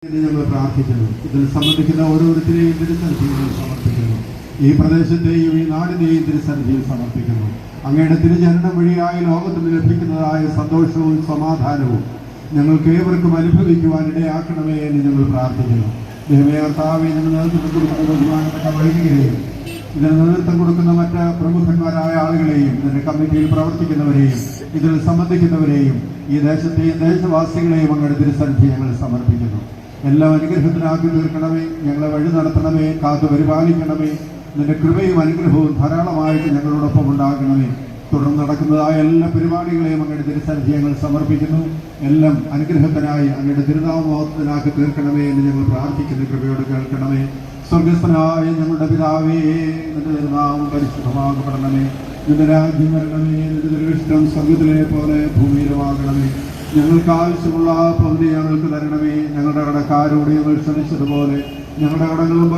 ഞങ്ങൾ പ്രാർത്ഥിക്കുന്നു. ഇതിൽ സംബന്ധിക്കുന്ന ഓരോരുത്തരെയും തിരുസന്നിധിയിൽ സമർപ്പിക്കുന്നു. ഈ പ്രദേശത്തെയും ഈ നാടിനെയും തിരുസന്നിധിയിൽ സമർപ്പിക്കുന്നു. അങ്ങയുടെ തിരുജനനം വഴിയായി ലോകത്തിന് ലഭിക്കുന്നതായ സന്തോഷവും സമാധാനവും ഞങ്ങൾക്ക് ഏവർക്കും അനുഭവിക്കുവാൻ ഇടയാക്കണമേ എന്ന് ഞങ്ങൾ പ്രാർത്ഥിക്കുന്നു. ദൈവകർത്താവേ, ഞങ്ങൾ നേതൃത്വം കൊടുക്കുന്ന ബഹുമാനപ്പെട്ട വൈദികരെയും ഇതിന് നേതൃത്വം കൊടുക്കുന്ന മറ്റ് പ്രമുഖന്മാരായ ആളുകളെയും ഇതിന്റെ കമ്മിറ്റിയിൽ പ്രവർത്തിക്കുന്നവരെയും ഇതിൽ സംബന്ധിക്കുന്നവരെയും ഈ ദേശത്തെയും ദേശവാസികളെയും അങ്ങയുടെ തിരുസന്നിധി ഞങ്ങൾ സമർപ്പിക്കുന്നു. എല്ലാം അനുഗ്രഹത്തിനാക്കി തീർക്കണമേ. ഞങ്ങളെ വഴി നടത്തണമേ, കാത്തു പരിപാലിക്കണമേ. നിന്റെ കൃപയും അനുഗ്രഹവും ധാരാളമായിട്ട് ഞങ്ങളോടൊപ്പം ഉണ്ടാകണമേ. തുടർന്ന് നടക്കുന്നതായ എല്ലാ പരിപാടികളെയും അങ്ങയുടെ തിരുസന്നിധി ഞങ്ങൾ സമർപ്പിക്കുന്നു. എല്ലാം അനുഗ്രഹത്തിനായി അങ്ങയുടെ തിരുനാമത്തിനാക്കി തീർക്കണമേ എന്ന് ഞങ്ങൾ പ്രാർത്ഥിക്കുന്നു. കൃപയോട് കേൾക്കണമേ. സ്വർഗസ്ഥനായ ഞങ്ങളുടെ പിതാവേ, നിന്റെ തിരുനാമം പരിശുദ്ധമാകപ്പെടണമേ. നിന്റെ രാജ്യം വരണമേ. നിന്റെ തിരുവിഷ്ടം സ്വർഗത്തിലെ പോലെ ഭൂമിയിലുമാകണമേ. ഞങ്ങൾക്ക് ആവശ്യമുള്ള പകുതി ഞങ്ങൾക്ക് തരണമേ. ഞങ്ങളുടെ കടക്കാരോട് ഞങ്ങൾ ക്ഷമിച്ചതുപോലെ ഞങ്ങളുടെ കടങ്ങളും